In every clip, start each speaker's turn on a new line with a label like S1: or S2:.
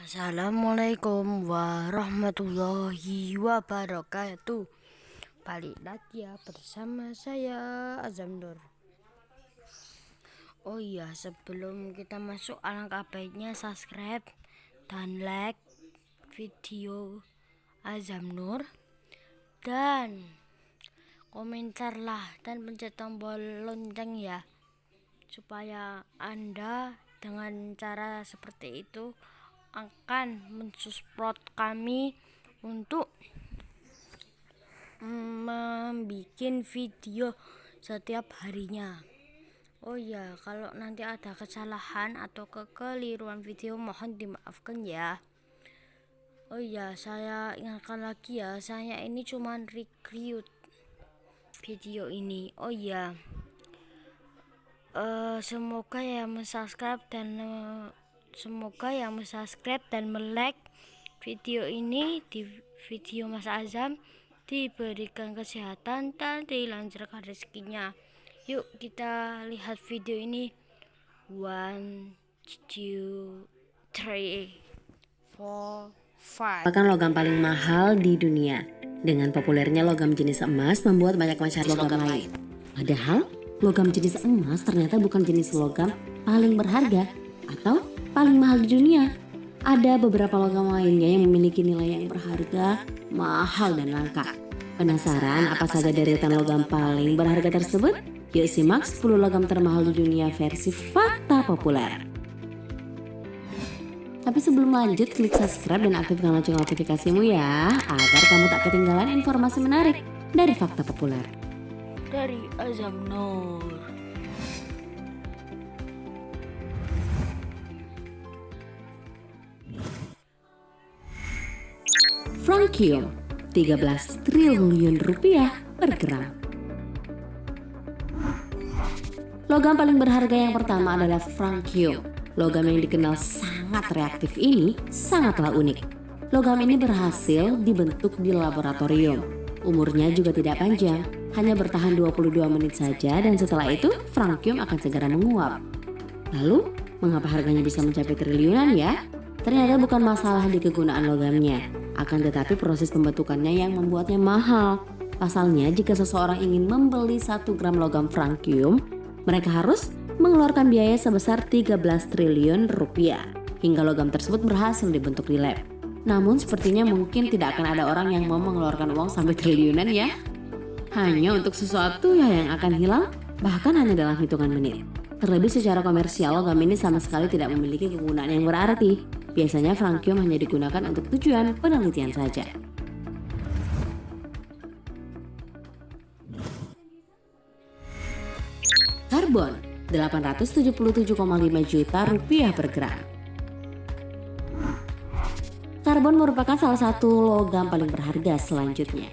S1: Assalamualaikum warahmatullahi wabarakatuh. Balik lagi ya bersama saya Azam Nur. Oh iya, sebelum kita masuk alangkah baiknya subscribe dan like video Azam Nur dan komentarlah dan pencet tombol lonceng ya, supaya Anda dengan cara seperti itu akan mensupport kami untuk membuat video setiap harinya. Oh ya, kalau nanti ada kesalahan atau kekeliruan video mohon dimaafkan ya. Oh ya, saya ingatkan lagi ya, saya ini cuma recruit video ini. Oh ya, semoga yang subscribe dan like video ini di video Mas Azam, diberikan kesehatan dan dilancarkan rezekinya. Yuk kita lihat video ini. 1, 2, 3, 4, 5.
S2: Merupakan logam paling mahal di dunia. Dengan populernya logam jenis emas membuat banyak masyarakat logam lain. Padahal logam jenis emas ternyata bukan jenis logam paling berharga atau paling mahal di dunia. Ada beberapa logam lainnya yang memiliki nilai yang berharga, mahal dan langka. Penasaran apa saja deretan logam paling berharga tersebut? Yuk simak 10 logam termahal di dunia versi fakta populer. Tapi sebelum lanjut, klik subscribe dan aktifkan lonceng notifikasimu ya, agar kamu tak ketinggalan informasi menarik dari fakta populer.
S1: Dari Azam Nur.
S2: Francium, 13 triliun rupiah per gram. Logam paling berharga yang pertama adalah francium. Logam yang dikenal sangat reaktif ini sangatlah unik. Logam ini berhasil dibentuk di laboratorium. Umurnya juga tidak panjang, hanya bertahan 22 menit saja dan setelah itu francium akan segera menguap. Lalu, mengapa harganya bisa mencapai triliunan ya? Ternyata bukan masalah di kegunaan logamnya, akan tetapi proses pembentukannya yang membuatnya mahal. Pasalnya, jika seseorang ingin membeli 1 gram logam francium, mereka harus mengeluarkan biaya sebesar 13 triliun rupiah hingga logam tersebut berhasil dibentuk di lab. Namun sepertinya mungkin tidak akan ada orang yang mau mengeluarkan uang sampai triliunan ya. Hanya untuk sesuatu yang akan hilang bahkan hanya dalam hitungan menit. Terlebih secara komersial logam ini sama sekali tidak memiliki kegunaan yang berarti. Biasanya francium hanya digunakan untuk tujuan penelitian saja. Karbon, 877,5 juta rupiah per gram. Karbon merupakan salah satu logam paling berharga selanjutnya.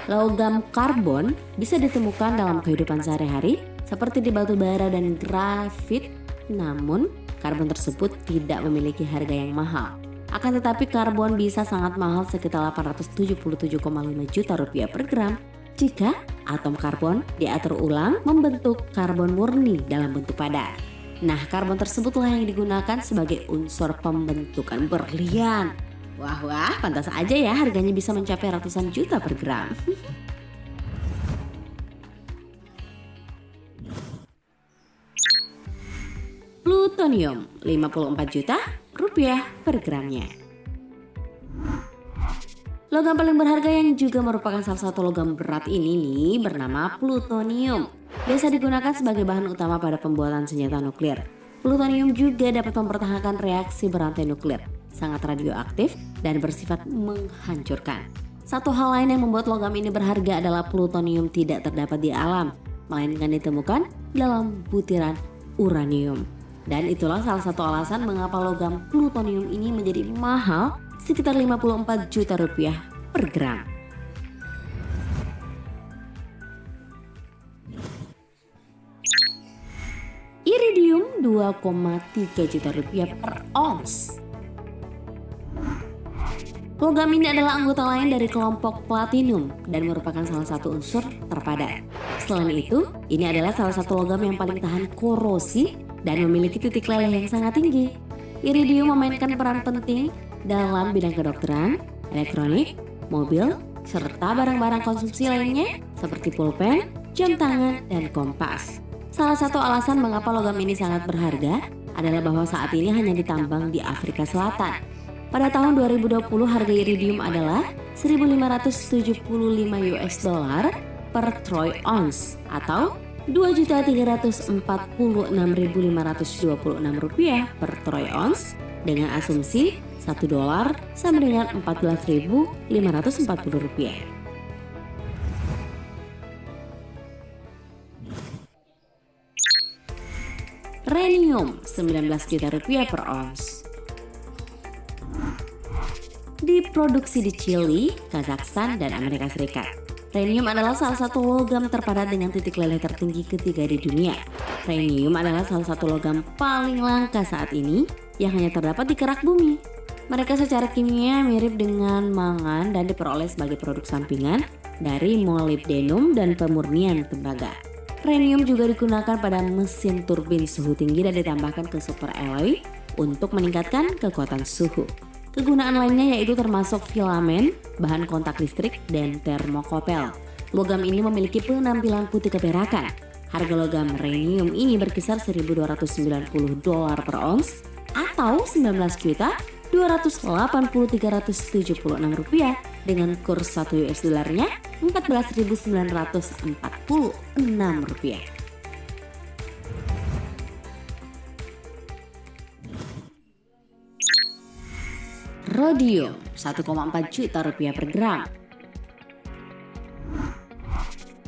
S2: Logam karbon bisa ditemukan dalam kehidupan sehari-hari seperti di batu bara dan grafit, namun karbon tersebut tidak memiliki harga yang mahal. Akan tetapi karbon bisa sangat mahal sekitar 877,5 juta rupiah per gram jika atom karbon diatur ulang membentuk karbon murni dalam bentuk padat. Nah, karbon tersebutlah yang digunakan sebagai unsur pembentukan berlian. Wah, pantas aja ya harganya bisa mencapai ratusan juta per gram. Plutonium, 54 juta rupiah per gramnya. Logam paling berharga yang juga merupakan salah satu logam berat ini nih bernama plutonium. Biasa digunakan sebagai bahan utama pada pembuatan senjata nuklir. Plutonium juga dapat mempertahankan reaksi berantai nuklir, sangat radioaktif dan bersifat menghancurkan. Satu hal lain yang membuat logam ini berharga adalah plutonium tidak terdapat di alam, melainkan ditemukan dalam butiran uranium. Dan itulah salah satu alasan mengapa logam plutonium ini menjadi mahal sekitar 54 juta rupiah per gram. Iridium 2,3 juta rupiah per ons. Logam ini adalah anggota lain dari kelompok platinum dan merupakan salah satu unsur terpadat. Selain itu, ini adalah salah satu logam yang paling tahan korosi dan memiliki titik leleh yang sangat tinggi. Iridium memainkan peran penting dalam bidang kedokteran, elektronik, mobil, serta barang-barang konsumsi lainnya seperti pulpen, jam tangan, dan kompas. Salah satu alasan mengapa logam ini sangat berharga adalah bahwa saat ini hanya ditambang di Afrika Selatan. Pada tahun 2020 harga iridium adalah 1.575 US dollar per troy ounce atau 2.346.526 rupiah per troy ounce dengan asumsi 1 dolar sama dengan 14.540 rupiah. Rhenium 19 juta rupiah per ounce. Diproduksi di Chili, Kazakhstan, dan Amerika Serikat. Rhenium adalah salah satu logam terpadat dengan titik leleh tertinggi ketiga di dunia. Rhenium adalah salah satu logam paling langka saat ini yang hanya terdapat di kerak bumi. Mereka secara kimia mirip dengan mangan dan diperoleh sebagai produk sampingan dari molybdenum dan pemurnian tembaga. Rhenium juga digunakan pada mesin turbin suhu tinggi dan ditambahkan ke superalloy untuk meningkatkan kekuatan suhu. Kegunaan lainnya yaitu termasuk filamen, bahan kontak listrik, dan termokopel. Logam ini memiliki penampilan putih keperakan. Harga logam rhenium ini berkisar 1.290 dolar per ons atau 19.280.376 rupiah dengan kurs 1 US dolarnya 14.946 rupiah. Rhodium 1,4 juta rupiah per gram.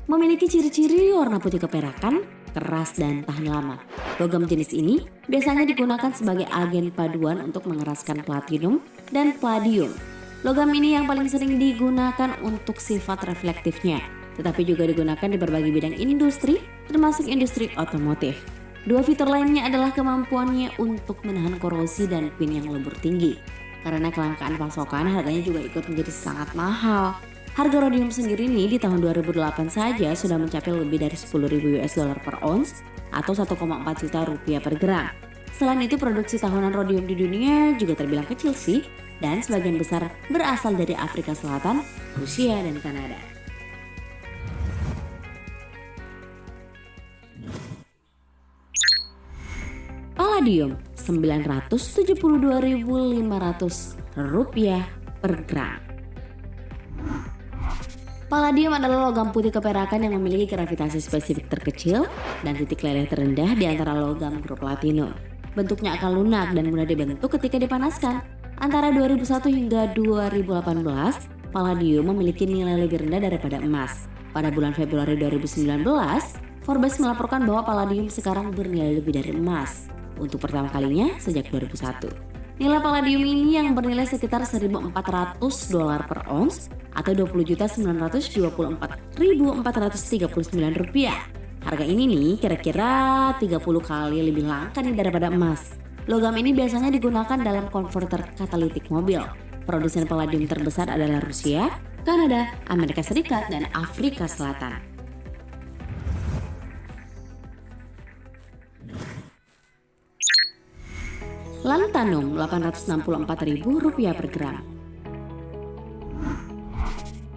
S2: Memiliki ciri-ciri warna putih keperakan, keras dan tahan lama. Logam jenis ini biasanya digunakan sebagai agen paduan untuk mengeraskan platinum dan palladium. Logam ini yang paling sering digunakan untuk sifat reflektifnya, tetapi juga digunakan di berbagai bidang industri, termasuk industri otomotif. Dua fitur lainnya adalah kemampuannya untuk menahan korosi dan pin yang lebur tinggi. Karena kelangkaan pasokan, harganya juga ikut menjadi sangat mahal. Harga rhodium sendiri ini di tahun 2008 saja sudah mencapai lebih dari 10.000 US dollar per ons atau 1,4 juta rupiah per gram. Selain itu, produksi tahunan rhodium di dunia juga terbilang kecil sih, dan sebagian besar berasal dari Afrika Selatan, Rusia, dan Kanada. Palladium 972.500 rupiah per gram. Palladium adalah logam putih keperakan yang memiliki gravitasi spesifik terkecil dan titik leleh terendah di antara logam grup platinum. Bentuknya akan lunak dan mudah dibentuk ketika dipanaskan. Antara 2001 hingga 2018, palladium memiliki nilai lebih rendah daripada emas. Pada bulan Februari 2019, Forbes melaporkan bahwa palladium sekarang bernilai lebih dari emas untuk pertama kalinya sejak 2001. Nilai palladium ini yang bernilai sekitar 1.400 dolar per ons atau 20.924.439 rupiah. Harga ini nih kira-kira 30 kali lebih langka nih daripada emas. Logam ini biasanya digunakan dalam konverter katalitik mobil. Produsen palladium terbesar adalah Rusia, Kanada, Amerika Serikat, dan Afrika Selatan. Lanthanum Rp864.000 per gram.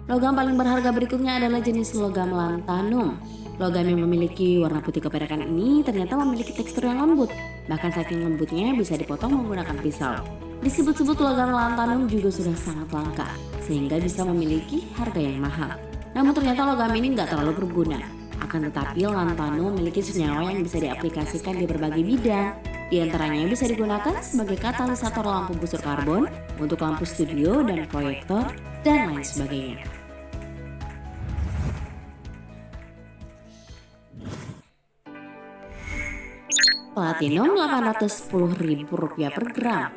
S2: Logam paling berharga berikutnya adalah jenis logam lanthanum. Logam yang memiliki warna putih keperakan ini ternyata memiliki tekstur yang lembut. Bahkan saking lembutnya bisa dipotong menggunakan pisau. Disebut-sebut logam lanthanum juga sudah sangat langka, sehingga bisa memiliki harga yang mahal. Namun ternyata logam ini nggak terlalu berguna. Akan tetapi lanthanum memiliki senyawa yang bisa diaplikasikan di berbagai bidang. Di antaranya bisa digunakan sebagai katalisator lampu busur karbon untuk lampu studio dan proyektor dan lain sebagainya. Platinum Rp810.000 per gram.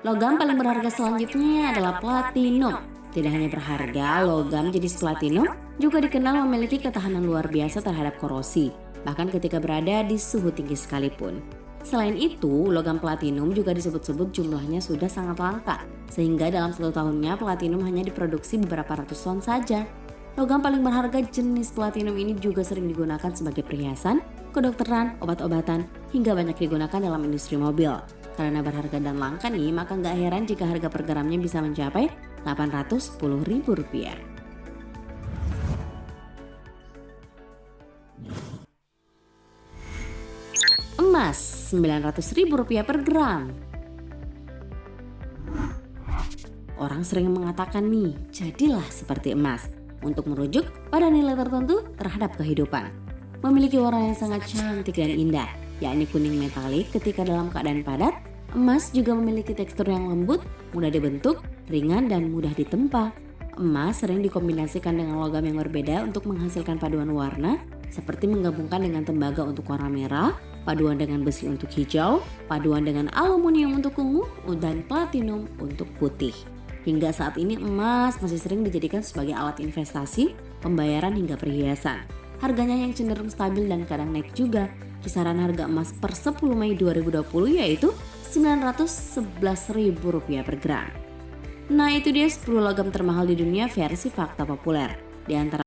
S2: Logam paling berharga selanjutnya adalah platinum. Tidak hanya berharga, logam jenis platinum juga dikenal memiliki ketahanan luar biasa terhadap korosi, bahkan ketika berada di suhu tinggi sekalipun. Selain itu, logam platinum juga disebut-sebut jumlahnya sudah sangat langka, sehingga dalam 1 tahunnya platinum hanya diproduksi beberapa ratus ton saja. Logam paling berharga jenis platinum ini juga sering digunakan sebagai perhiasan kedokteran, obat-obatan, hingga banyak digunakan dalam industri mobil. Karena berharga dan langka nih, maka nggak heran jika harga per gramnya bisa mencapai Rp810.000. Emas Rp900.000 per gram. Orang sering mengatakan nih, jadilah seperti emas untuk merujuk pada nilai tertentu terhadap kehidupan. Memiliki warna yang sangat cantik dan indah, yakni kuning metalik ketika dalam keadaan padat. Emas juga memiliki tekstur yang lembut, mudah dibentuk, ringan dan mudah ditempa. Emas sering dikombinasikan dengan logam yang berbeda untuk menghasilkan paduan warna, seperti menggabungkan dengan tembaga untuk warna merah, paduan dengan besi untuk hijau, paduan dengan aluminium untuk ungu, dan platinum untuk putih. Hingga saat ini emas masih sering dijadikan sebagai alat investasi, pembayaran hingga perhiasan. Harganya yang cenderung stabil dan kadang naik juga. Kisaran harga emas per 10 Mei 2020 yaitu Rp911.000 per gram. Nah itu dia 10 logam termahal di dunia versi fakta populer. Di antara